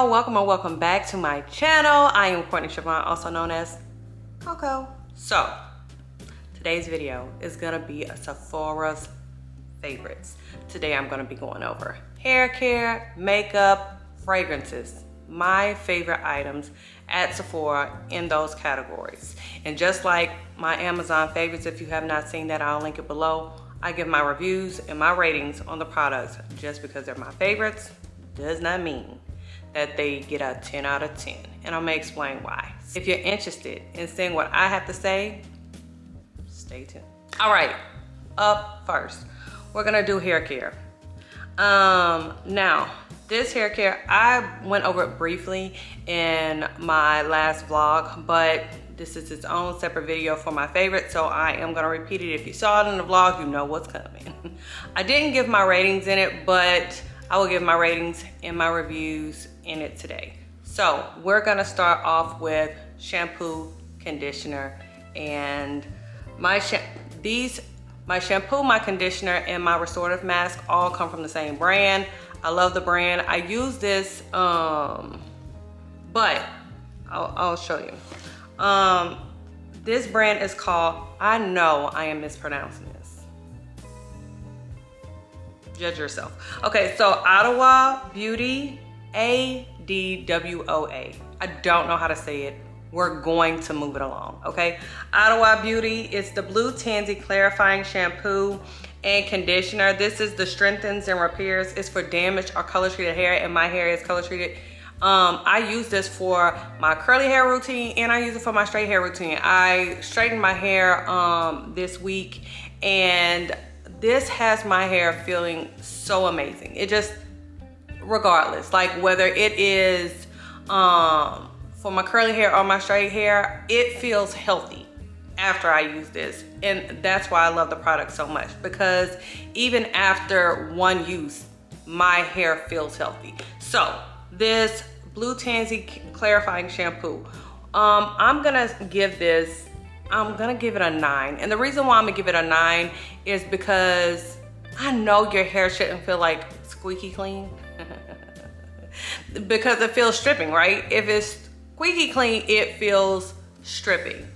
y'all, welcome or welcome back to my channel. I am Courtney Siobhan, also known as Coco. So today's video is gonna be a Sephora's favorites. Today I'm gonna be going over hair care, makeup, fragrances, my favorite items at Sephora in those categories. And just like my Amazon favorites, if you have not seen that, I'll link it below. I give my reviews and my ratings on the products. Just because they're my favorites does not mean that they get a 10 out of 10. And I'm gonna explain why. If you're interested in seeing what I have to say, stay tuned. All right, up first, we're gonna do hair care. Now, this hair care, I went over it briefly in my last vlog, but this is its own separate video for my favorite, so I am gonna repeat it. If you saw it in the vlog, you know what's coming. I didn't give my ratings in it, but I will give my ratings and my reviews in it today. So we're gonna start off with shampoo, conditioner, and my shampoo, my conditioner, and my restorative mask all come from the same brand. I love the brand. I use this, but I'll show you. This brand is called, I know I am mispronouncing this. Judge yourself. Okay, so Ottawa Beauty, ADWOA. I don't know how to say it. We're going to move it along, okay? Ottawa Beauty is the Blue Tansy Clarifying Shampoo and Conditioner. This is the strengthens and repairs. It's for damaged or color treated hair, and my hair is color treated. I use this for my curly hair routine, and I use it for my straight hair routine. I straightened my hair this week, and this has my hair feeling so amazing. It just, regardless, like whether it is for my curly hair or my straight hair, it feels healthy after I use this. And that's why I love the product so much, because even after one use, my hair feels healthy. So this Blue Tansy Clarifying Shampoo, I'm gonna give it a 9. And the reason why I'm gonna give it a 9 is because I know your hair shouldn't feel like squeaky clean because it feels stripping, right? If it's squeaky clean, it feels stripping.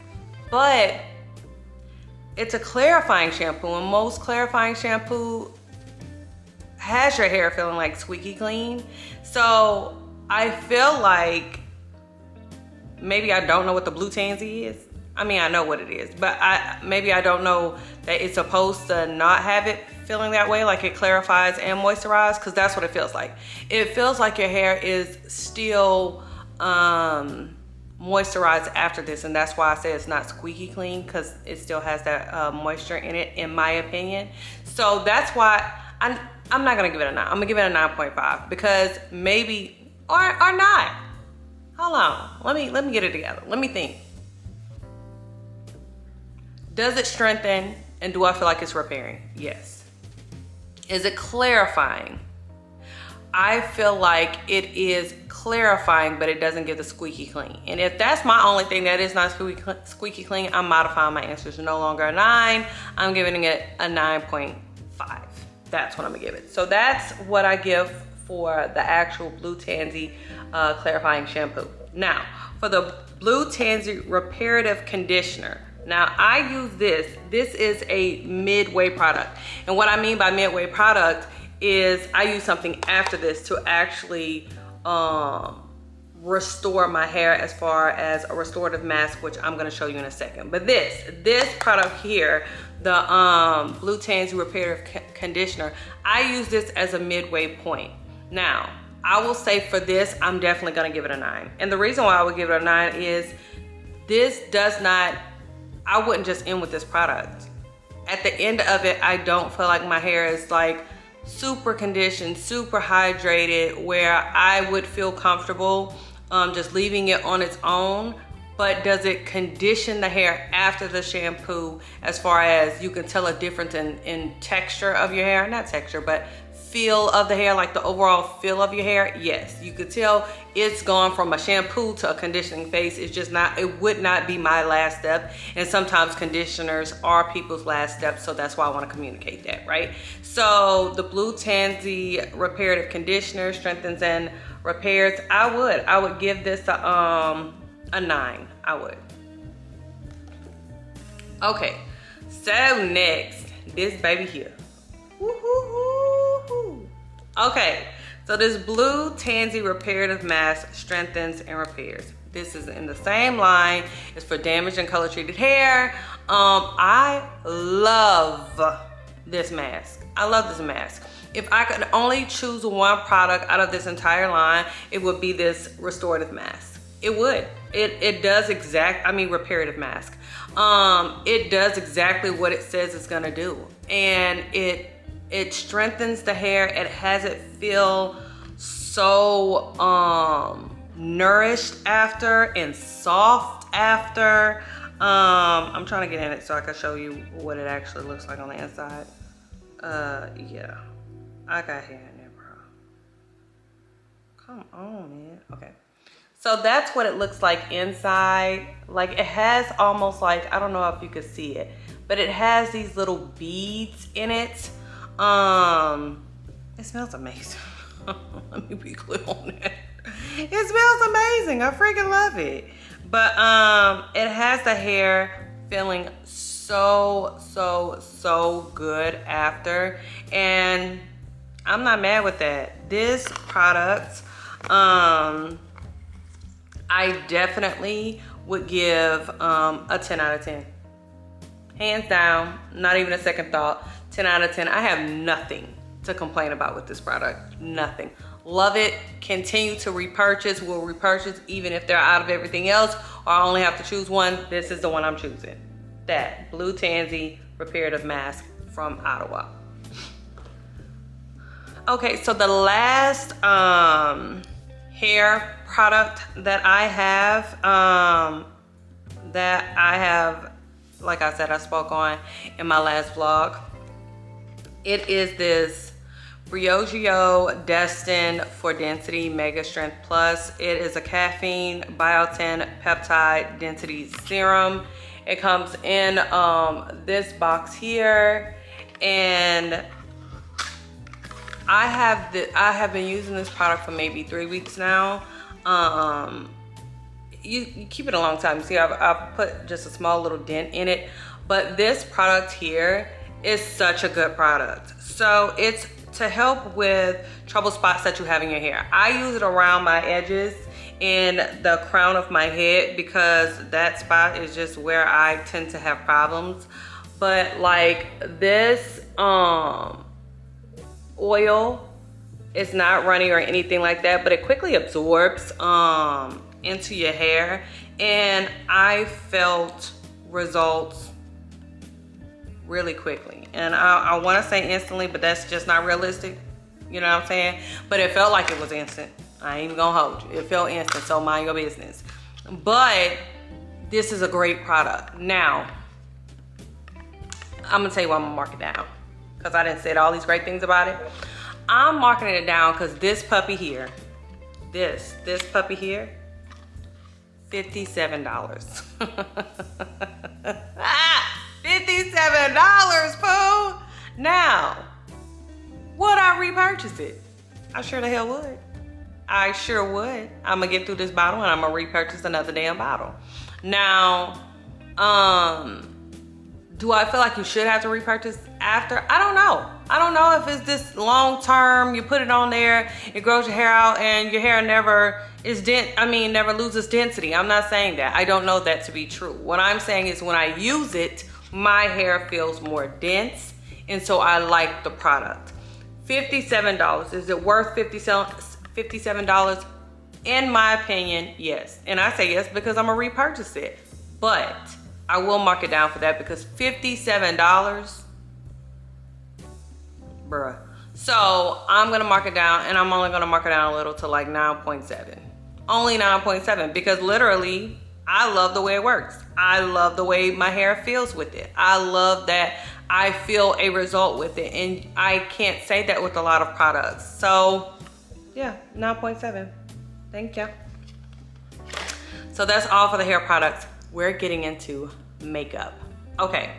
But it's a clarifying shampoo, and most clarifying shampoo has your hair feeling like squeaky clean. So I feel like maybe I don't know what the Blue Tansy is. I mean, I know what it is, but maybe I don't know that it's supposed to not have it feeling that way, like it clarifies and moisturizes, because that's what it feels like. It feels like your hair is still moisturized after this, and that's why I say it's not squeaky clean, because it still has that moisture in it, in my opinion. So that's why I'm not gonna give it a 9. I'm gonna give it a 9.5, because maybe, or not. Hold on, let me get it together. Let me think. Does it strengthen, and do I feel like it's repairing? Yes. Is it clarifying? I feel like it is clarifying, but it doesn't give the squeaky clean. And if that's my only thing that is not squeaky clean, I'm modifying my answers. No longer a 9, I'm giving it a 9.5. That's what I'm gonna give it. So that's what I give for the actual Blue Tansy Clarifying Shampoo. Now, for the Blue Tansy Reparative Conditioner, now I use this. This is a midway product. And what I mean by midway product is I use something after this to actually restore my hair, as far as a restorative mask, which I'm gonna show you in a second. But this product here, the Blue Tansy Reparative Conditioner, I use this as a midway point. Now, I will say for this, I'm definitely gonna give it a 9. And the reason why I would give it a 9 is this does not, I wouldn't just end with this product. At the end of it, I don't feel like my hair is like super conditioned, super hydrated, where I would feel comfortable just leaving it on its own. But does it condition the hair after the shampoo, as far as you can tell a difference in texture of your hair? Not texture, but feel of the hair, like the overall feel of your hair. Yes, you could tell it's gone from a shampoo to a conditioning phase. It's just not, it would not be my last step. And sometimes conditioners are people's last step, so that's why I want to communicate that, right? So the Blue Tansy Reparative Conditioner strengthens and repairs, I would give this a 9. I would. Okay, so next, this baby here. Woo-hoo-hoo-hoo. Okay, so this blue Tansy reparative mask strengthens and repairs. This is in the same line. It's for damaged and color treated hair. I love this mask. I love this mask. If I could only choose one product out of this entire line, it would be this restorative mask. It would. It does reparative mask. It does exactly what it says it's gonna do. And it strengthens the hair. It has it feel so nourished after and soft after. I'm trying to get in it so I can show you what it actually looks like on the inside. Yeah, I got hair in there, bro. Come on, man. Okay, so that's what it looks like inside. Like, it has almost like, I don't know if you could see it, but it has these little beads in it. It smells amazing. Let me be clear on that. It smells amazing. I freaking love it. But it has the hair feeling so good after, and I'm not mad with that. This product, I definitely would give a 10 out of 10. Hands down, not even a second thought. 10 out of 10. I have nothing to complain about with this product. Nothing. Love it. Continue to repurchase. Will repurchase even if they're out of everything else, or I only have to choose one. This is the one I'm choosing. That blue Tansy reparative mask from Ottawa. Okay, so the last hair product that I have, like I said, I spoke on in my last vlog. It is this Briogeo Destined for Density Mega Strength Plus. It is a caffeine biotin peptide density serum. It comes in this box here, and I have been using this product for maybe 3 weeks now. You keep it a long time. See, I've put just a small little dent in it, but this product here is such a good product. So it's to help with trouble spots that you have in your hair. I use it around my edges in the crown of my head because that spot is just where I tend to have problems. But like this oil, it's not runny or anything like that, but it quickly absorbs into your hair, and I felt results really quickly. And I want to say instantly, but that's just not realistic. You know what I'm saying? But it felt like it was instant. I ain't even gonna hold you. It felt instant, so mind your business. But this is a great product. Now, I'm gonna tell you why I'm gonna mark it down, because I didn't say all these great things about it. I'm marking it down because this puppy here, this puppy here, $57. $57, fool. Now, would I repurchase it? I sure the hell would. I sure would. I'm gonna get through this bottle and I'm gonna repurchase another damn bottle. Now, do I feel like you should have to repurchase after? I don't know. I don't know if it's this long term, you put it on there, it grows your hair out and your hair never loses density. I'm not saying that. I don't know that to be true. What I'm saying is when I use it, my hair feels more dense, and so I like the product. $57. Is it worth $57? In my opinion, yes. And I say yes because I'm gonna repurchase it. But I will mark it down for that because $57, bruh. So I'm gonna mark it down, and I'm only gonna mark it down a little to like 9.7. Only 9.7, because literally, I love the way it works. I love the way my hair feels with it. I love that I feel a result with it, and I can't say that with a lot of products. So yeah, 9.7. Thank you. So that's all for the hair products. We're getting into makeup. Okay,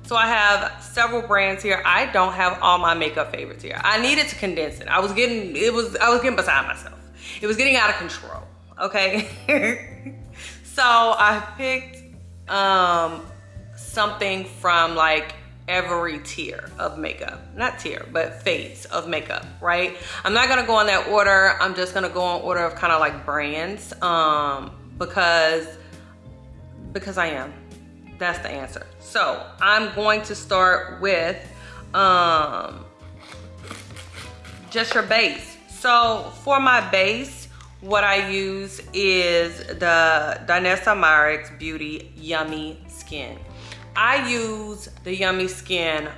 so I have several brands here. I don't have all my makeup favorites here. I needed to condense it. I was getting beside myself. It was getting out of control, okay? So I picked something from like every tier of makeup. Not tier, but phase of makeup, right? I'm not gonna go in that order. I'm just gonna go in order of kind of like brands, because I am. That's the answer. So I'm going to start with just your base. So for my base, what I use is the Danessa Myricks Beauty Yummy Skin. I use the Yummy Skin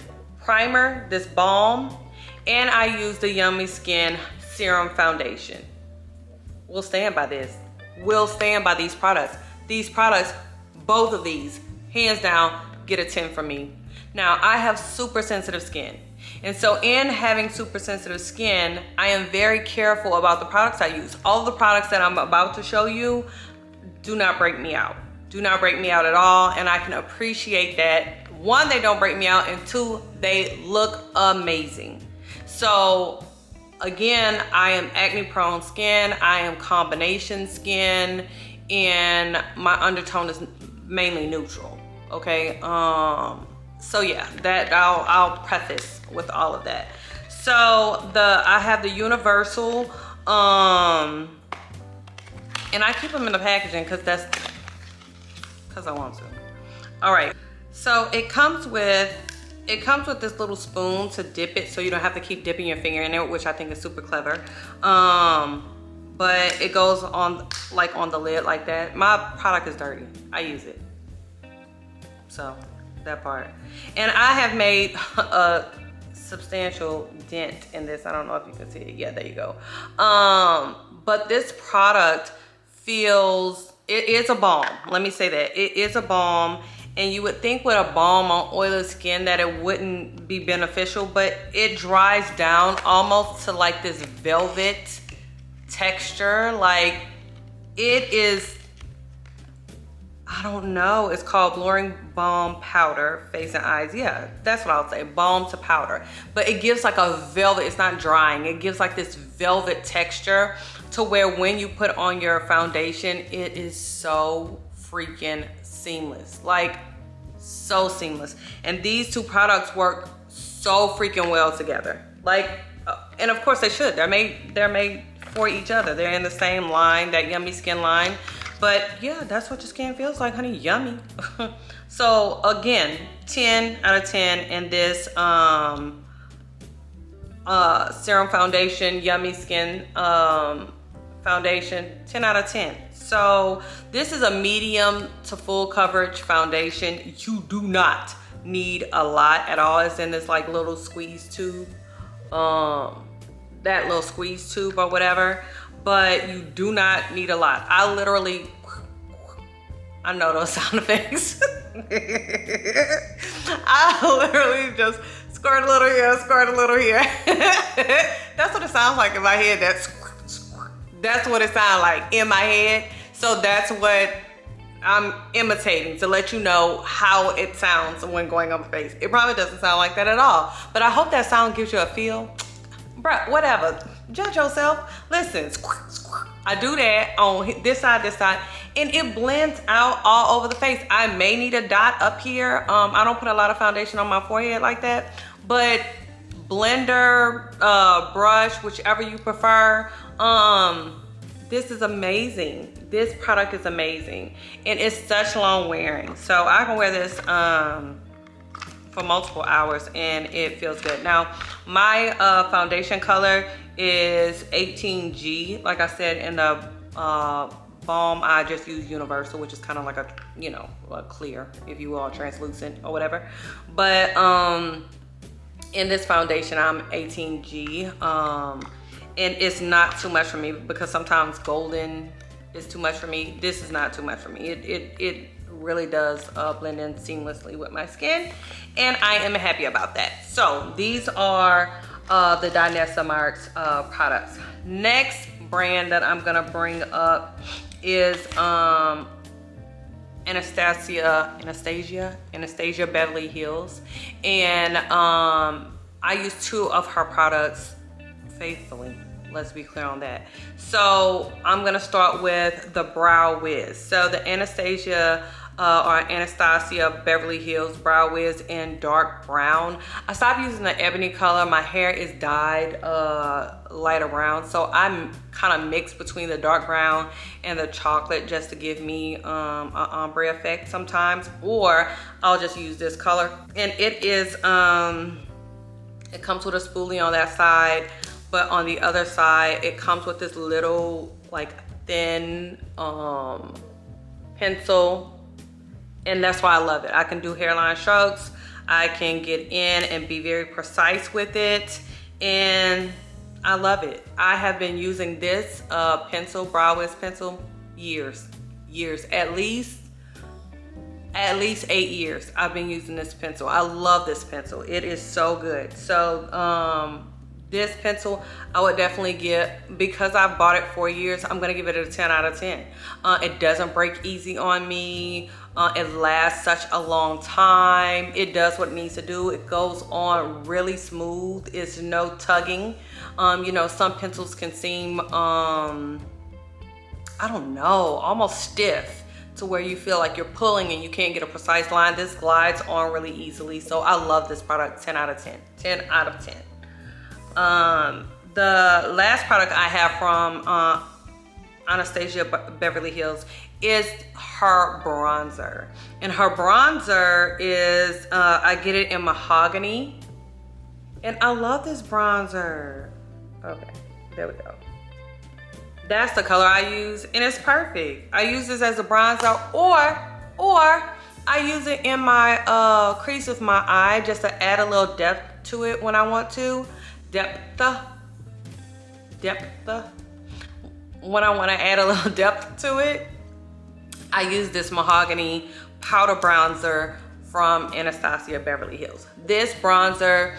primer, this balm, and I use the Yummy Skin serum foundation. We'll stand by this. We'll stand by these products. These products, both of these, hands down, get a 10 from me. Now, I have super sensitive skin. And so in having super sensitive skin, I am very careful about the products I use. All the products that I'm about to show you do not break me out. Do not break me out at all. And I can appreciate that. One, they don't break me out. And two, they look amazing. So again, I am acne prone skin. I am combination skin. And my undertone is mainly neutral. Okay. So yeah, that I'll preface with all of that. So I have the universal, and I keep them in the packaging because I want to. All right. So it comes with this little spoon to dip it, so you don't have to keep dipping your finger in it, which I think is super clever. But it goes on like on the lid like that. My product is dirty. I use it. So that part. And I have made a substantial dent in this. I don't know if you can see it. Yeah, there you go. But this product feels, it is a balm. Let me say that. It is a balm. And you would think with a balm on oily skin that it wouldn't be beneficial, but it dries down almost to like this velvet texture. Like it is, I don't know, it's called Blurring Balm Powder, Face and Eyes. Yeah, that's what I'll say, balm to powder. But it gives like a velvet, it's not drying. It gives like this velvet texture to where when you put on your foundation, it is so freaking seamless. Like so seamless. And these two products work so freaking well together. Like, and of course they should. They're made for each other. They're in the same line, that Yummy Skin line. But yeah, that's what your skin feels like, honey. Yummy. So again, 10 out of 10 in this serum foundation, Yummy Skin foundation, 10 out of 10. So this is a medium to full coverage foundation. You do not need a lot at all. It's in this like little squeeze tube, that little squeeze tube or whatever. But you do not need a lot. I literally, I know those sound effects. I literally just squirt a little here, squirt a little here. That's what it sounds like in my head. That's what it sounds like in my head. So that's what I'm imitating to let you know how it sounds when going on my face. It probably doesn't sound like that at all. But I hope that sound gives you a feel. Bruh, whatever. Judge yourself. Listen, I do that on this side, and it blends out all over the face. I may need a dot up here. I don't put a lot of foundation on my forehead like that, but blender, brush, whichever you prefer. This is amazing. This product is amazing, and it's such long wearing. So I can wear this for multiple hours and it feels good. Now, my foundation color is 18G. Like I said, in the balm, I just use universal, which is kind of like a, you know, a clear, if you will, translucent or whatever. But in this foundation, I'm 18G. And it's not too much for me because sometimes golden is too much for me. This is not too much for me. It really does blend in seamlessly with my skin, and I am happy about that. So these are the Danessa Myricks products. Next brand that I'm gonna bring up is Anastasia Beverly Hills, and I use two of her products faithfully. Let's be clear on that. So I'm gonna start with the Brow Wiz. So the Anastasia Beverly Hills Brow Wiz in dark brown. I stopped using the ebony color. My hair is dyed lighter brown, so I'm kind of mixed between the dark brown and the chocolate just to give me an ombre effect sometimes, or I'll just use this color. And it is it comes with a spoolie on that side, but on the other side it comes with this little like thin pencil, and that's why I love it. I can do hairline strokes, I can get in and be very precise with it, and I love it. I have been using this pencil, Brow Wiz pencil, years, at least 8 years I've been using this pencil. I love this pencil. It is so good. So this pencil I would definitely get, because I've bought it for years, I'm gonna give it a 10 out of 10. It doesn't break easy on me. It lasts such a long time. It does what it needs to do. It goes on really smooth. It's no tugging. You know, some pencils can seem, I don't know, almost stiff, to where you feel like you're pulling and you can't get a precise line. This glides on really easily. So I love this product. 10 out of 10. 10 out of 10. The last product I have from Anastasia Beverly Hills is her bronzer. And her bronzer is, I get it in mahogany. And I love this bronzer. Okay, there we go. That's the color I use, and it's perfect. I use this as a bronzer, or I use it in my crease of my eye just to add a little depth to it when I want to. When I want to add a little depth to it, I use this mahogany powder bronzer from Anastasia Beverly Hills. This bronzer,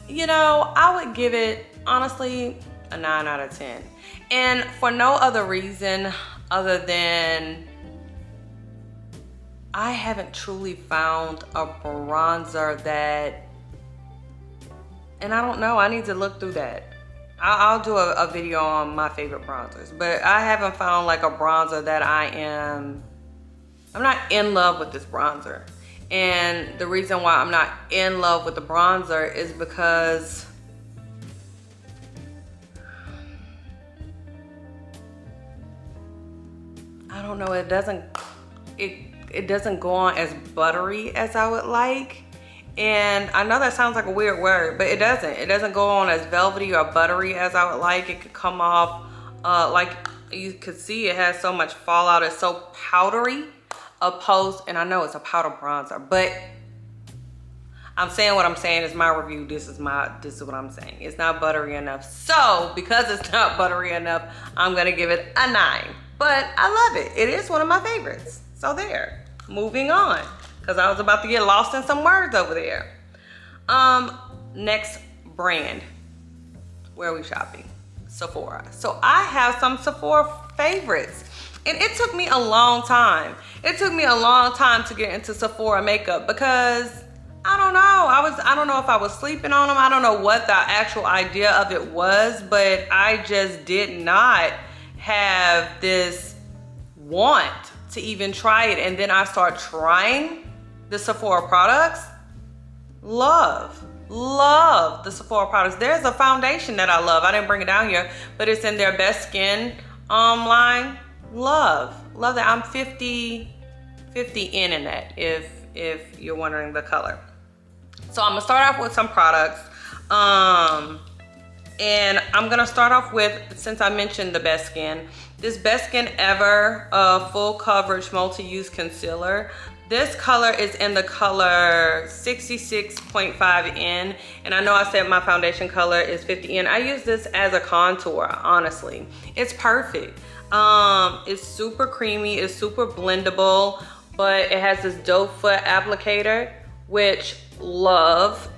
you know, I would give it, honestly, a 9 out of 10. And for no other reason other than I haven't truly found a bronzer that, and I don't know, I need to look through that. I'll do a video on my favorite bronzers, but I haven't found like a bronzer that I'm not in love with this bronzer. And the reason why I'm not in love with the bronzer is because I don't know, it doesn't go on as buttery as I would like. And I know that sounds like a weird word, but it doesn't go on as velvety or buttery as I would like. It could come off like you could see, it has so much fallout. It's so powdery and I know it's a powder bronzer, but I'm saying what I'm saying is my review. This is what I'm saying. It's not buttery enough. So because it's not buttery enough, I'm gonna give it a 9. But I love it. It is one of my favorites. So there, moving on, because I was about to get lost in some words over there. Next brand, where are we shopping? Sephora. So I have some Sephora favorites. And it took me a long time. It took me a long time to get into Sephora makeup because I don't know. I don't know if I was sleeping on them. I don't know what the actual idea of it was, but I just did not have this want to even try it. And then I start trying the Sephora products. Love the Sephora products. There's a foundation that I love. I didn't bring it down here, but it's in their Best Skin line. Love that. I'm 50 in that, if you're wondering the color. So I'm gonna start off with some products, and I'm gonna start off with, since I mentioned the Best Skin, this Best Skin Ever full coverage multi-use concealer. This color is in the color 66.5N, and I know I said my foundation color is 50N. I use this as a contour, honestly. It's perfect. It's super creamy, it's super blendable, but it has this doe foot applicator, which love.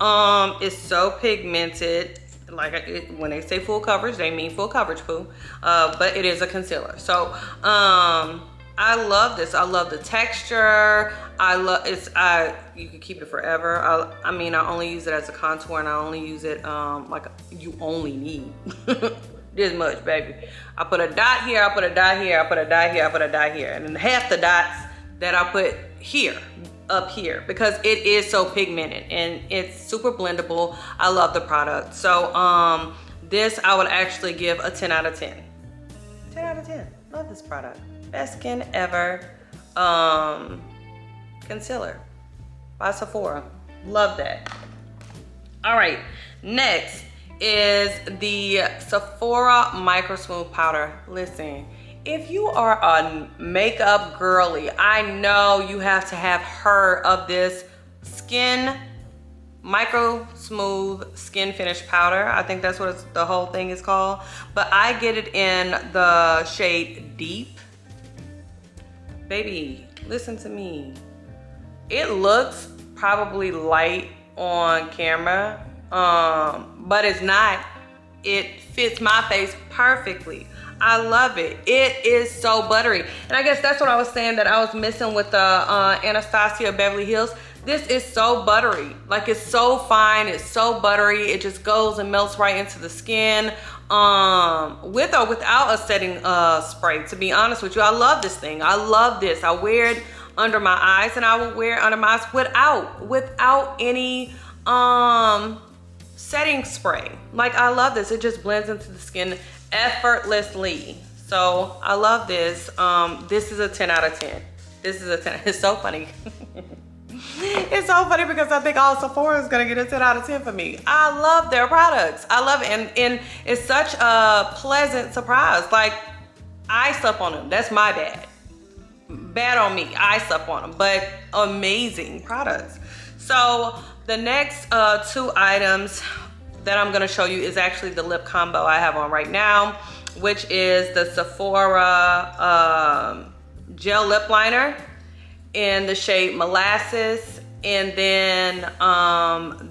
It's so pigmented. Like when they say full coverage, they mean full coverage, poo. But it is a concealer. So I love this. I love the texture. I love it's. You can keep it forever. I mean, I only use it as a contour, and I only use it like you only need this much, baby. I put a dot here. I put a dot here. I put a dot here. I put a dot here, and then half the dots that I put here, up here, because it is so pigmented and it's super blendable. I love the product. So this I would actually give a 10 out of 10. 10 out of 10. Love this product. Best skin ever concealer by Sephora. Love that. All right, next is the Sephora Micro Smooth Powder. Listen, if you are a makeup girly, I know you have to have heard of this Skin Micro Smooth Skin Finish Powder. I think that's what the whole thing is called. But I get it in the shade Deep. Baby, listen to me. It looks probably light on camera, but it's not. It fits my face perfectly. I love it. It is so buttery. And I guess that's what I was saying that I was missing with the Anastasia Beverly Hills. This is so buttery. Like, it's so fine. It's so buttery. It just goes and melts right into the skin. With or without a setting spray, to be honest with you. I love this thing. I love this. I wear it under my eyes, and I will wear it under my eyes without any setting spray. Like, I love this. It just blends into the skin effortlessly. So I love this. This is a 10 out of 10. This is a 10. It's so funny. It's so funny because I think all Sephora is gonna get a 10 out of 10 for me. I love their products. I love it, and it's such a pleasant surprise. Like, I slept on them. That's my bad. Bad on me. I slept on them, but amazing products. So the next two items that I'm gonna show you is actually the lip combo I have on right now, which is the Sephora gel lip liner in the shade Molasses, and then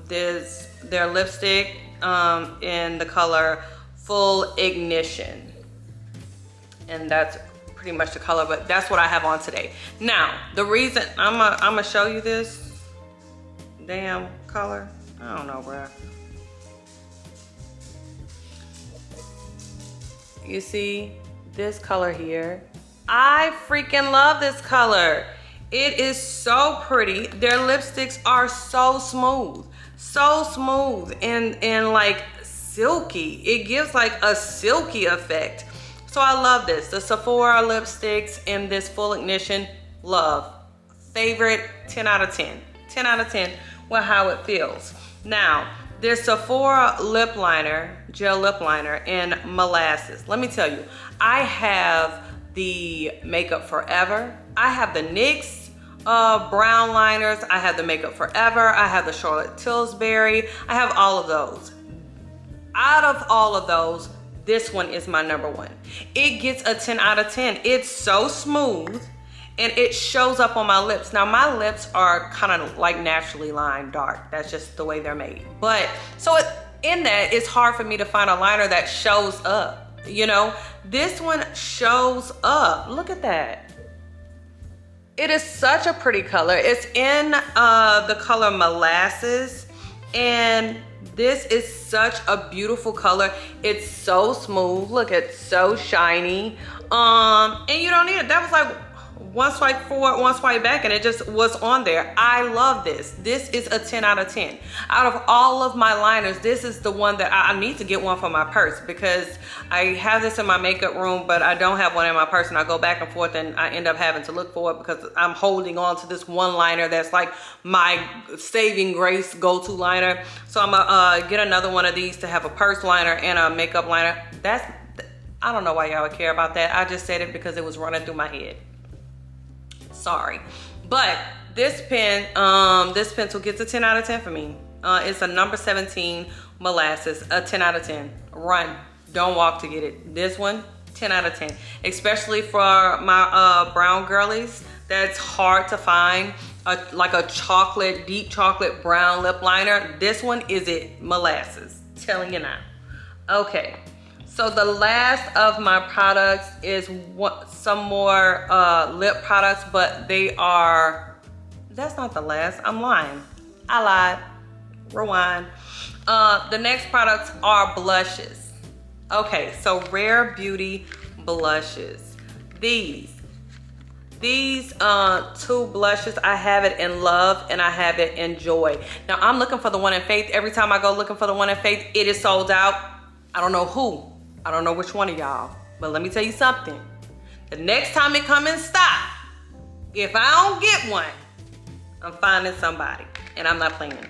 there's their lipstick in the color Full Ignition, and that's pretty much the color, but that's what I have on today. Now, the reason I'm gonna show you this damn color, I don't know, bruh. You see this color here? I freaking love this color. It is so pretty. Their lipsticks are so smooth and like silky. It gives like a silky effect. So I love this. The Sephora lipsticks in this Full Ignition, love. Favorite, 10 out of 10. 10 out of 10 with how it feels. Now, there's Sephora lip liner, gel lip liner in Molasses. Let me tell you, I have the Makeup Forever. I have the NYX brown liners. I have the Makeup Forever. I have the Charlotte Tilbury. I have all of those. Out of all of those, this one is my number one. It gets a 10 out of 10. It's so smooth and it shows up on my lips. Now, my lips are kind of like naturally lined dark. That's just the way they're made. But so in that, it's hard for me to find a liner that shows up. You know, this one shows up. Look at that. It is such a pretty color. It's in the color Molasses, and this is such a beautiful color. It's so smooth. Look, it's so shiny. And you don't need it. That was like one swipe forward, one swipe back, and it just was on there. I love this. This is a 10 out of 10. Out of all of my liners, this is the one that I need to get one for my purse, because I have this in my makeup room, but I don't have one in my purse, and I go back and forth and I end up having to look for it because I'm holding on to this one liner that's like my saving grace go-to liner. So I'm gonna get another one of these to have a purse liner and a makeup liner. I don't know why y'all would care about that. I just said it because it was running through my head. Sorry, but this pencil gets a 10 out of 10 for me. It's a number 17 Molasses, a 10 out of 10. Run, don't walk to get it. This one, 10 out of 10, especially for my brown girlies. That's hard to find, like a chocolate, deep chocolate brown lip liner. This one is it, Molasses, telling you now. Okay, So the last of my products is some more lip products, but that's not the last. I'm lying. I lied. Rewind. The next products are blushes. Okay, so Rare Beauty blushes. These two blushes, I have it in Love and I have it in Joy. Now I'm looking for the one in Faith. Every time I go looking for the one in Faith, it is sold out. I don't know who. I don't know which one of y'all. But let me tell you something. The next time it come in stock, if I don't get one, I'm finding somebody. And I'm not playing.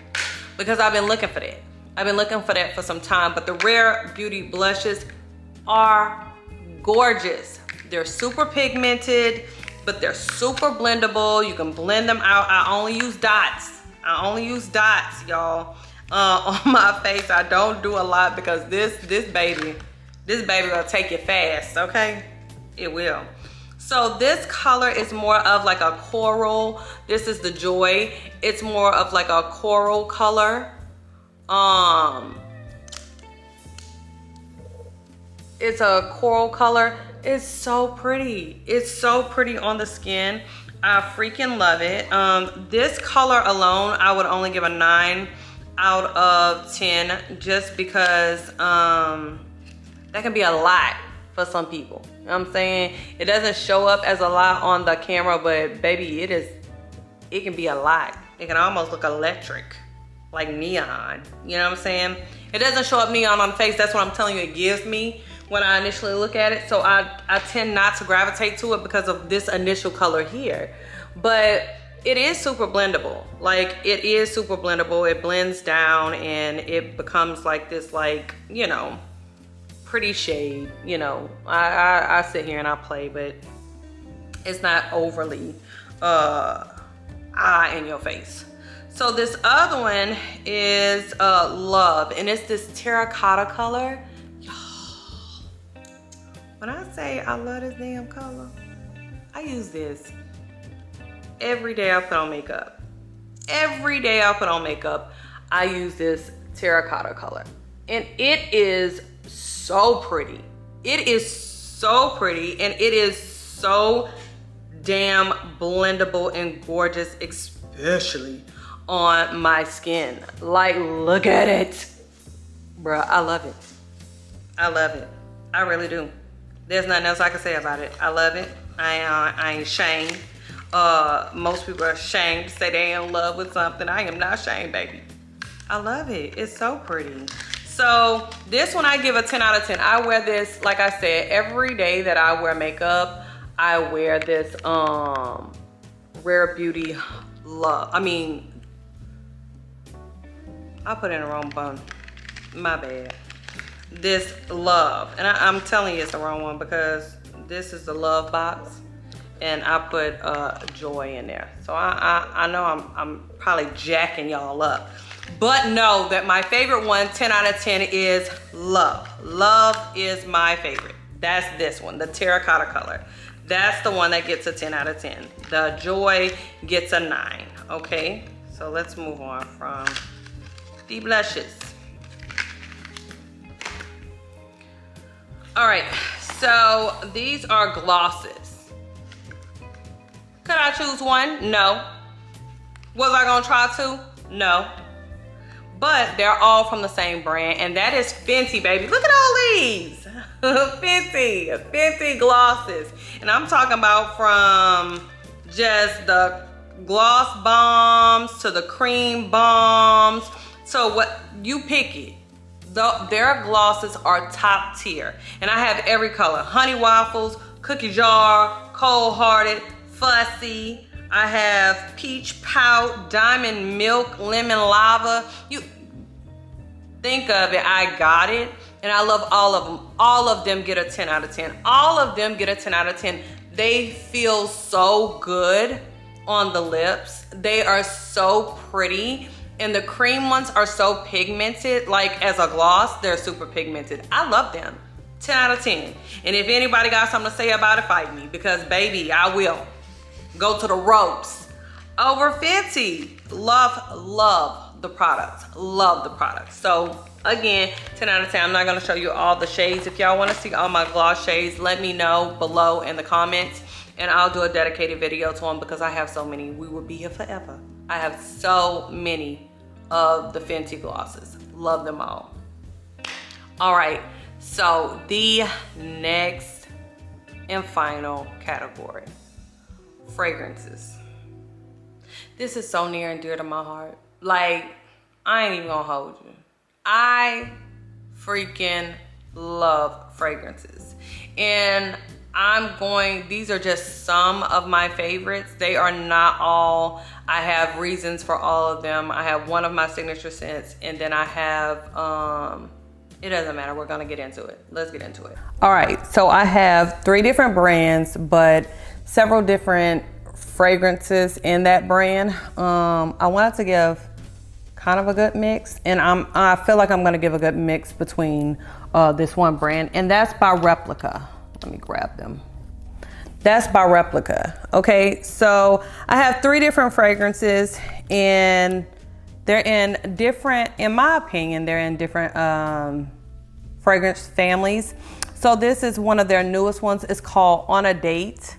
Because I've been looking for that. I've been looking for that for some time. But the Rare Beauty blushes are gorgeous. They're super pigmented, but they're super blendable. You can blend them out. I only use dots. Y'all, on my face. I don't do a lot because this baby will take it fast, okay? It will. So this color is more of like a coral. This is the Joy. It's more of like a coral color. It's a coral color. It's so pretty. It's so pretty on the skin. I freaking love it. This color alone, I would only give a 9 out of 10 just because that can be a lot for some people. You know what I'm saying? It doesn't show up as a lot on the camera, but baby, it can be a lot. It can almost look electric, like neon. You know what I'm saying? It doesn't show up neon on the face. That's what I'm telling you it gives me when I initially look at it. So I tend not to gravitate to it because of this initial color here. But it is super blendable. Like, it is super blendable. It blends down and it becomes like this, like, you know, pretty shade. You know, I sit here and I play, but it's not overly eye in your face. So this other one is Love, and it's this terracotta color. When I say I love this damn color, I use this every day I put on makeup. Every day I put on makeup, I use this terracotta color. And it is so pretty. It is so pretty, and it is so damn blendable and gorgeous, especially on my skin. Like, look at it. Bruh, I love it. I love it. I really do. There's nothing else I can say about it. I love it. I ain't ashamed. Most people are ashamed to say they in love with something. I am not ashamed, baby. I love it. It's so pretty. So this one I give a 10 out of 10. I wear this, like I said, every day that I wear makeup, I wear this Rare Beauty Love. I put in the wrong bun. My bad. This Love, and I'm telling you it's the wrong one because this is the Love box and I put Joy in there. So I know I'm probably jacking y'all up, but know that my favorite one, 10 out of 10, is Love. Love is my favorite. That's this one, the terracotta color. That's the one that gets a 10 out of 10. The Joy gets a 9. Okay, so let's move on from the blushes. All right, so these are glosses. Could I choose one? No. Was I gonna try two? No. But they're all from the same brand, and that is Fenty, baby. Look at all these. Fenty glosses. And I'm talking about from just the gloss bombs to the cream bombs. So what, you pick it. Their glosses are top tier, and I have every color: honey waffles, cookie jar, cold hearted, fussy. I have peach pout, diamond milk, lemon lava. You think of it, I got it, and I love all of them. All of them get a 10 out of 10. All of them get a 10 out of 10. They feel so good on the lips. They are so pretty. And the cream ones are so pigmented, like as a gloss, they're super pigmented. I love them. 10 out of 10. And if anybody got something to say about it, fight me, because baby, I will go to the ropes over Fenty. Love the products. Love the products. So again, 10 out of 10. I'm not going to show you all the shades. If y'all want to see all my gloss shades, let me know below in the comments, and I'll do a dedicated video to them because I have so many. We will be here forever. I have so many of the Fenty glosses. Love them all. All right, so the next and final category, fragrances. This is so near and dear to my heart. Like, I ain't even gonna hold you. I freaking love fragrances. And these are just some of my favorites. They are not all. I have reasons for all of them. I have one of my signature scents, and then I have, it doesn't matter. We're gonna get into it. Let's get into it. All right, so I have 3 different brands, but several different fragrances in that brand. I wanted to give kind of a good mix, and I feel like I'm gonna give a good mix between this one brand, and that's by Replica. Let me grab them. That's by Replica. Okay, so I have 3 different fragrances, and they're in different, in my opinion, they're in different fragrance families. So this is one of their newest ones. It's called On a Date.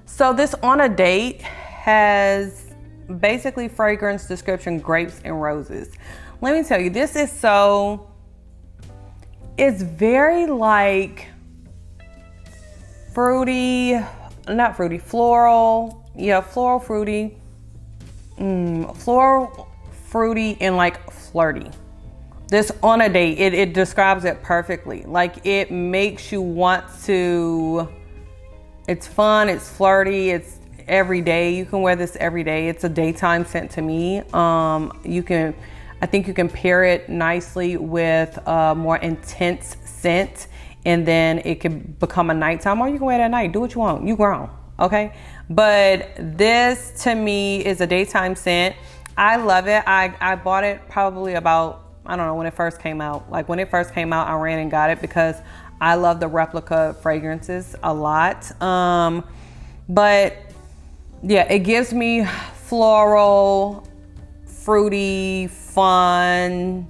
So this On a Date has basically fragrance description, grapes and roses. Let me tell you, this is so, it's very like fruity, not fruity, floral. Yeah, floral, fruity. Floral, fruity, and like flirty. This On a Date, it describes it perfectly. Like, it makes you want to, it's fun, it's flirty, it's every day. You can wear this every day. It's a daytime scent to me. I think you can pair it nicely with a more intense scent, and then it can become a nighttime, or you can wear it at night. Do what you want. You grown, okay? But this to me is a daytime scent. I love it. I bought it probably about, I don't know, when it first came out. Like, when it first came out, I ran and got it because I love the Replica fragrances a lot. But yeah, it gives me floral, fruity, fun,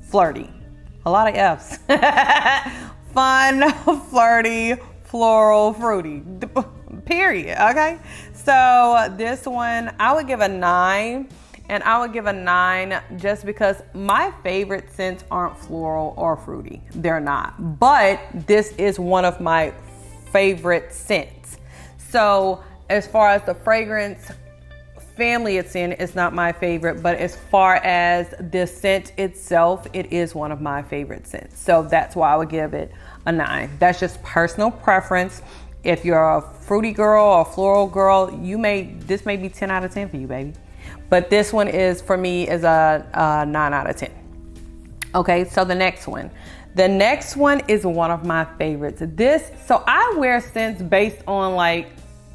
flirty. A lot of F's. Fun, flirty, floral, fruity. Period. Okay. So this one, I would give a 9. And I would give a 9 just because my favorite scents aren't floral or fruity. They're not. But this is one of my favorite scents. So as far as the fragrance family it's in, it's not my favorite. But as far as the scent itself, it is one of my favorite scents. So that's why I would give it a 9. That's just personal preference. If you're a fruity girl or floral girl, this may be 10 out of 10 for you, baby. But this one is, for me, is a 9 out of 10. Okay, so the next one. The next one is one of my favorites. So I wear scents based on like,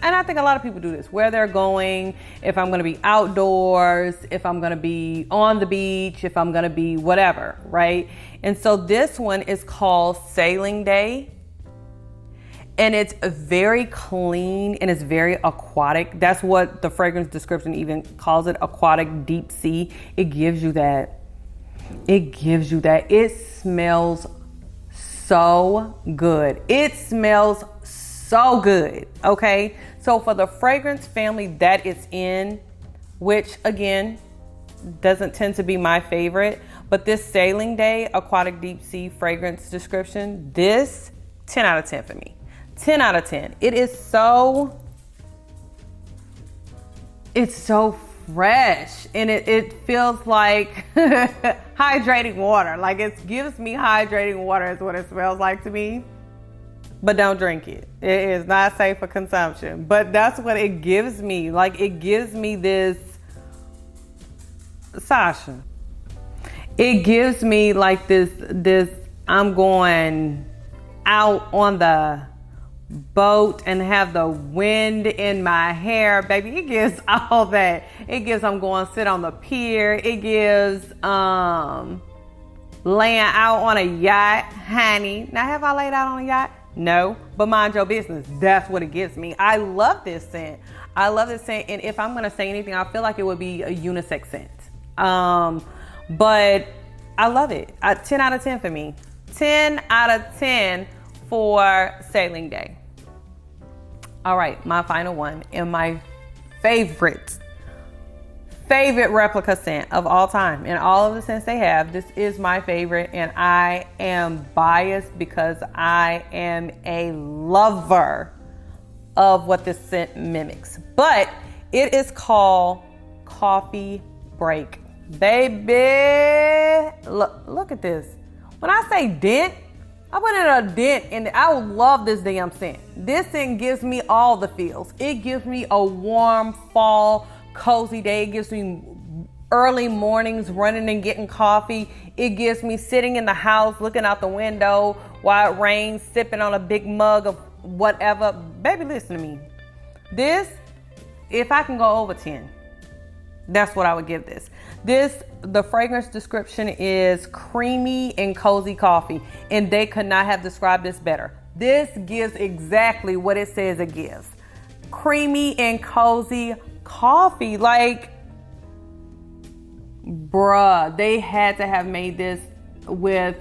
and I think a lot of people do this, where they're going, if I'm gonna be outdoors, if I'm gonna be on the beach, if I'm gonna be whatever, right? And so this one is called Sailing Day. And it's very clean and it's very aquatic. That's what the fragrance description even calls it, aquatic, deep sea. It gives you that. It gives you that. It smells so good. It smells so good, okay? So for the fragrance family that it's in, which again, doesn't tend to be my favorite, but this Sailing Day, aquatic, deep sea fragrance description, this 10 out of 10 for me. 10 out of 10. It's so fresh, and it feels like hydrating water. Like, it gives me hydrating water is what it smells like to me. But don't drink it. It is not safe for consumption. But that's what it gives me. Like, it gives me this, Sasha. It gives me like this I'm going out on the boat and have the wind in my hair, baby. It gives all that. It gives I'm going to sit on the pier. It gives laying out on a yacht, honey. Now, have I laid out on a yacht? No, but mind your business. That's what it gives me. I love this scent. I love this scent, and if I'm gonna say anything, I feel like it would be a unisex scent. But I love it. 10 out of 10 for me. 10 out of 10 for Sailing Day. All right, my final one, and my favorite Replica scent of all time. And all of the scents they have, this is my favorite, and I am biased because I am a lover of what this scent mimics. But it is called Coffee Break. Baby, look at this. When I say dent, I put in a dent, and I love this damn scent. This scent gives me all the feels. It gives me a warm fall, cozy day. It gives me early mornings running and getting coffee. It gives me sitting in the house looking out the window while it rains, sipping on a big mug of whatever. Baby, listen to me. This, if I can go over 10, that's what I would give this. The fragrance description is creamy and cozy coffee, and they could not have described this better. This gives exactly what it says it gives. Creamy and cozy coffee. Like, bruh, they had to have made this with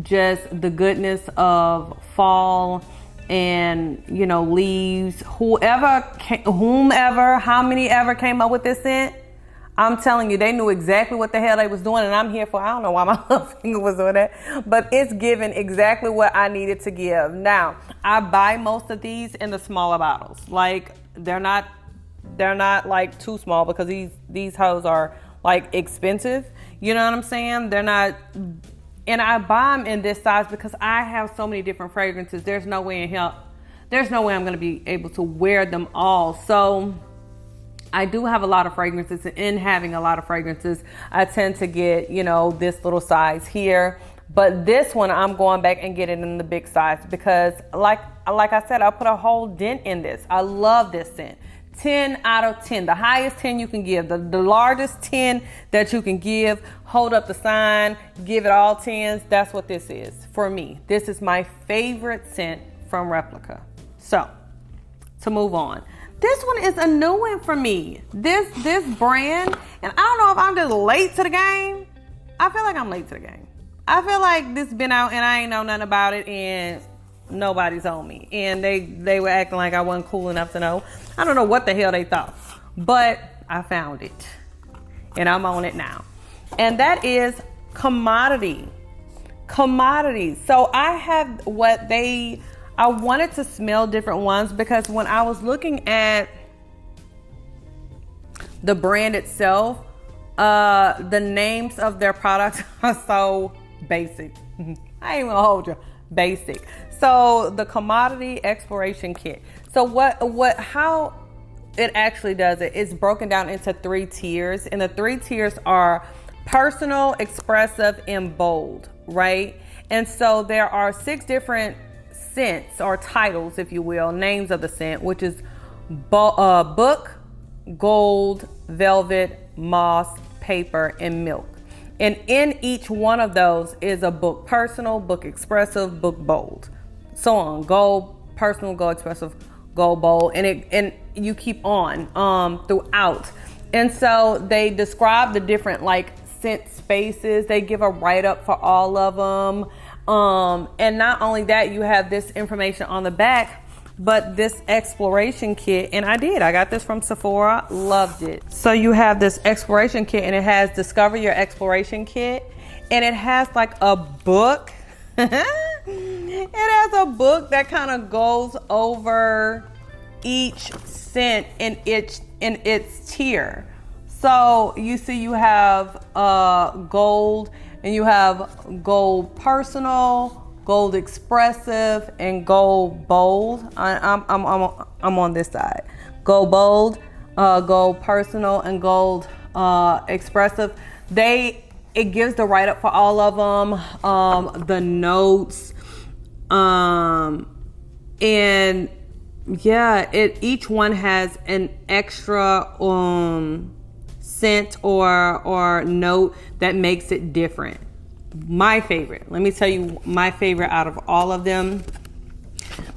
just the goodness of fall and, you know, leaves. Whomever, how many ever came up with this scent, I'm telling you, they knew exactly what the hell they was doing, and I'm here for, I don't know why my little finger was doing that, but it's giving exactly what I needed to give. Now, I buy most of these in the smaller bottles. Like, they're not like too small, because these hoes are like expensive. You know what I'm saying? They're not, and I buy them in this size because I have so many different fragrances. There's no way I'm going to be able to wear them all. So I do have a lot of fragrances, and in having a lot of fragrances, I tend to get, you know, this little size here. But this one, I'm going back and getting in the big size because, like I said, I put a whole dent in this. I love this scent. 10 out of 10, the highest 10 you can give, the largest 10 that you can give. Hold up the sign, give it all 10s. That's what this is for me. This is my favorite scent from Replica. So, to move on. This one is a new one for me. This brand, and I don't know if I'm just late to the game. I feel like I'm late to the game. I feel like this been out and I ain't know nothing about it, and nobody's on me. And they were acting like I wasn't cool enough to know. I don't know what the hell they thought, but I found it and I'm on it now. And that is Commodity. So I have I wanted to smell different ones because when I was looking at the brand itself, the names of their products are so basic. I ain't gonna hold you. Basic. So the Commodity Exploration Kit. So how it actually does it is broken down into 3 tiers, and the 3 tiers are personal, expressive, and bold, right? And so there are 6 different scents or titles, if you will, names of the scent, which is book, gold, velvet, moss, paper, and milk. And in each one of those is a book personal, book expressive, book bold, so on. Gold personal, gold expressive, gold bold, and you keep on throughout. And so they describe the different like scent spaces. They give a write-up for all of them. And not only that, you have this information on the back, but this exploration kit, and I got this from Sephora, loved it. So you have this exploration kit, and it has Discover Your Exploration Kit, and it has like a book. It has a book that kind of goes over each scent in its tier. So you see you have gold, and you have gold personal, gold expressive, and gold bold. I'm on this side. Gold bold, gold personal, and gold expressive. It gives the write up for all of them, the notes, and yeah, each one has an extra scent or note that makes it different. My favorite, let me tell you my favorite out of all of them.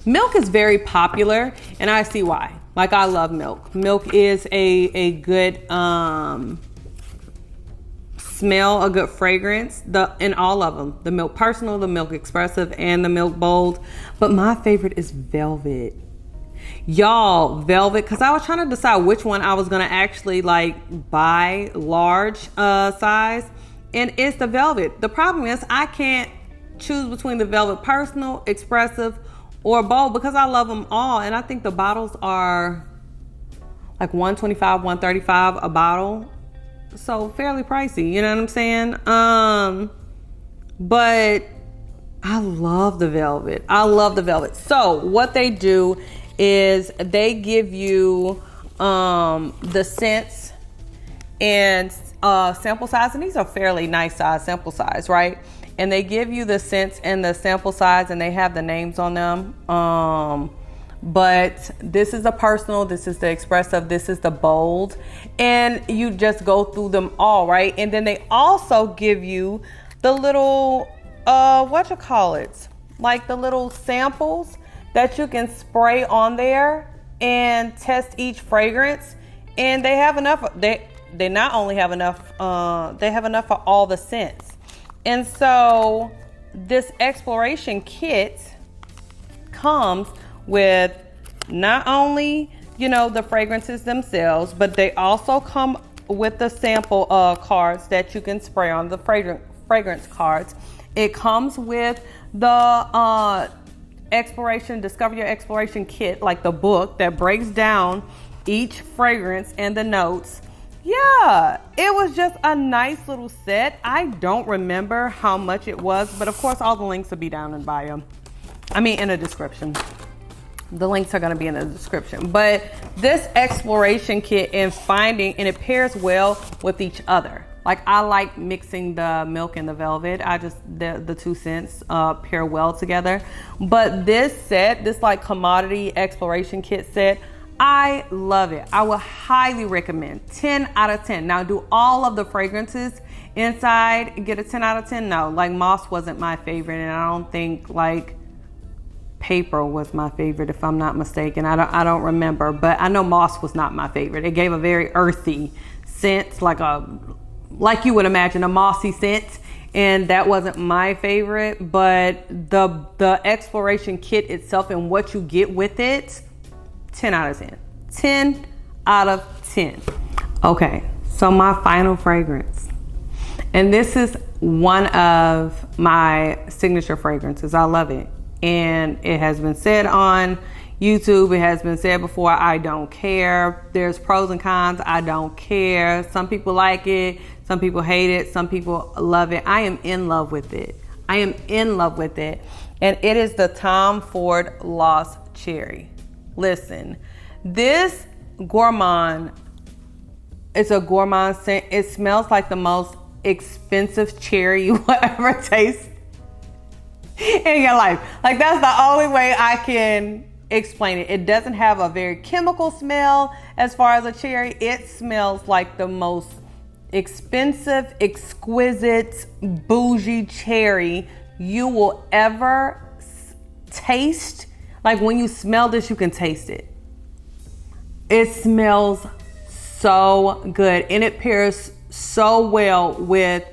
Milk is very popular, and I see why. Like, I love milk. Milk is a good smell, a good fragrance. In all of them, the Milk Personal, the Milk Expressive, and the Milk Bold. But my favorite is Velvet. Y'all, Velvet, because I was trying to decide which one I was gonna actually like buy large size, and it's the Velvet. The problem is I can't choose between the Velvet Personal, Expressive, or Bold because I love them all, and I think the bottles are like $125, $135 a bottle, so fairly pricey. You know what I'm saying? But I love the Velvet. I love the Velvet. So what they do is they give you the scents and sample size, and these are fairly nice size sample size, right? And they give you the scents and the sample size, and they have the names on them. But this is the Personal, this is the Expressive, this is the Bold, and you just go through them all, right? And then they also give you the little like the little samples that you can spray on there and test each fragrance. And they have enough. They not only have enough, they have enough for all the scents. And so this exploration kit comes with not only, the fragrances themselves, but they also come with the sample cards that you can spray on, the fragrance cards. It comes with the Discover Your Exploration Kit, like the book that breaks down each fragrance and the notes. Yeah, it was just a nice little set. I don't remember how much it was, but of course all the links will be down in bio. In the description. The links are going to be in the description. But this exploration kit and it pairs well with each other. Like, I like mixing the milk and the Velvet. The two scents pair well together. But this set, this like commodity exploration kit set, I love it. I would highly recommend. 10 out of 10. Now, do all of the fragrances inside get a 10 out of 10? No, like Moss wasn't my favorite, and I don't think like Paper was my favorite, if I'm not mistaken. I don't remember, but I know Moss was not my favorite. It gave a very earthy scent, like you would imagine a mossy scent, and that wasn't my favorite. But the exploration kit itself and what you get with it, 10 out of 10. 10 out of 10. Okay, so my final fragrance. And this is one of my signature fragrances. I love it. And it has been said on YouTube, it has been said before, I don't care. There's pros and cons, I don't care. Some people like it, some people hate it, some people love it. I am in love with it. I am in love with it. And it is the Tom Ford Lost Cherry. Listen, this gourmand, it's a gourmand scent. It smells like the most expensive cherry you will ever taste in your life. Like, that's the only way I can explain it. It doesn't have a very chemical smell as far as a cherry. It smells like the most expensive, exquisite, bougie cherry you will ever taste. Like, when you smell this, you can taste it. It smells so good, and it pairs so well with,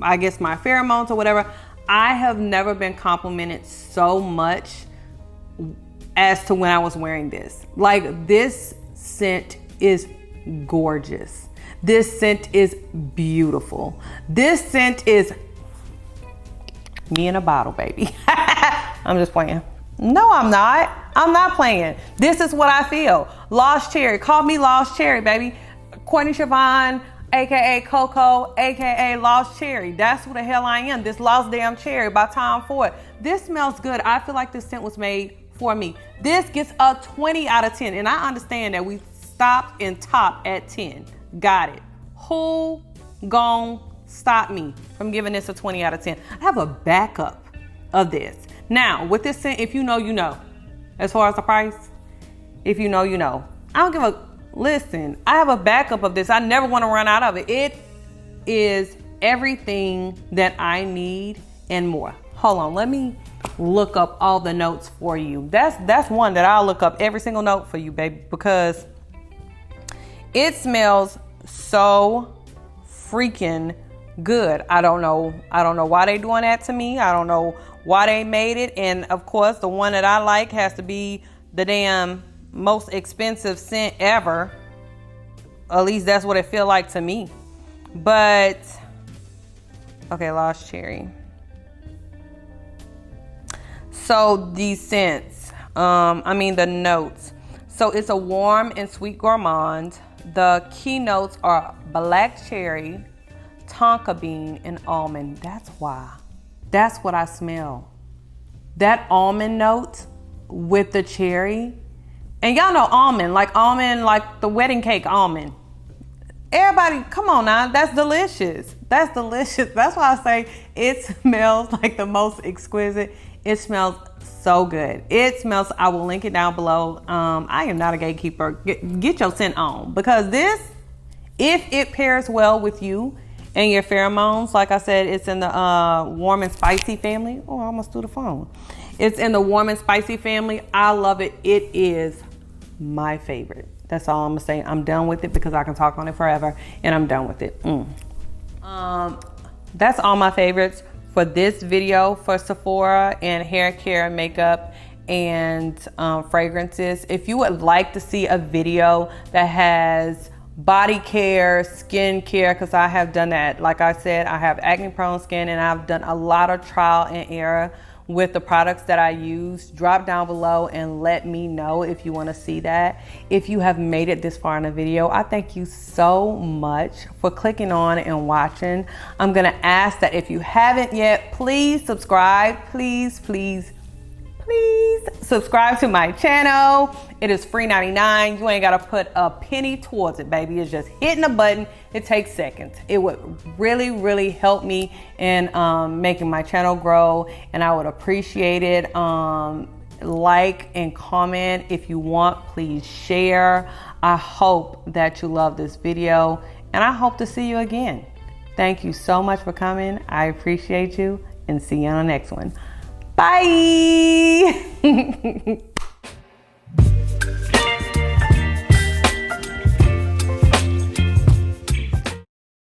I guess, my pheromones or whatever. I have never been complimented so much as to when I was wearing this. Like, this scent is gorgeous. This scent is beautiful. This scent is me in a bottle, baby. I'm just playing. No, I'm not. I'm not playing. This is what I feel. Lost Cherry. Call me Lost Cherry, baby. Courtney Siobhan, aka Coco, aka Lost Cherry. That's who the hell I am. This Lost Damn Cherry by Tom Ford. This smells good. I feel like this scent was made for me. This gets a 20 out of 10. And I understand that we stopped and topped at 10. Got it. Who gon' stop me from giving this a 20 out of 10? I have a backup of this. Now, with this scent, if you know, you know. As far as the price, if you know, you know. I don't give a... Listen, I have a backup of this. I never want to run out of it. It is everything that I need and more. Hold on, let me look up all the notes for you. That's one that I'll look up every single note for you, baby, because it smells so freaking good. I don't know why they doing that to me. I don't know why they made it. And of course, the one that I like has to be the damn most expensive scent ever. At least that's what it feel like to me. But okay, Lost Cherry. So these scents, the notes. So it's a warm and sweet gourmand. The key notes are black cherry, tonka bean, and almond. That's why. That's what I smell. That almond note with the cherry. And y'all know almond like the wedding cake almond. Everybody, come on now. That's delicious. That's delicious. That's why I say it smells like the most exquisite. It smells so good. It smells, I will link it down below. I am not a gatekeeper. Get your scent on, because this, if it pairs well with you and your pheromones, like I said, it's in the warm and spicy family. Oh, I almost threw the phone. It's in the warm and spicy family. I love it. It is my favorite. That's all I'm gonna say. I'm done with it because I can talk on it forever, and I'm done with it. That's all my favorites for this video for Sephora and hair care, makeup, and fragrances. If you would like to see a video that has body care, skin care, because I have done that. Like I said, I have acne prone skin, and I've done a lot of trial and error with the products that I use. Drop down below and let me know if you want to see that. If you have made it this far in the video, I thank you so much for clicking on and watching. I'm gonna ask that if you haven't yet, please subscribe. Please subscribe to my channel. It is free 99. You ain't gotta put a penny towards it, baby. It's just hitting a button. It takes seconds. It would really help me in making my channel grow, and I would appreciate it. Like and comment if you want. Please share. I hope that you love this video, and I hope to see you again. Thank you so much for coming. I appreciate you, and see you on the next one. Bye.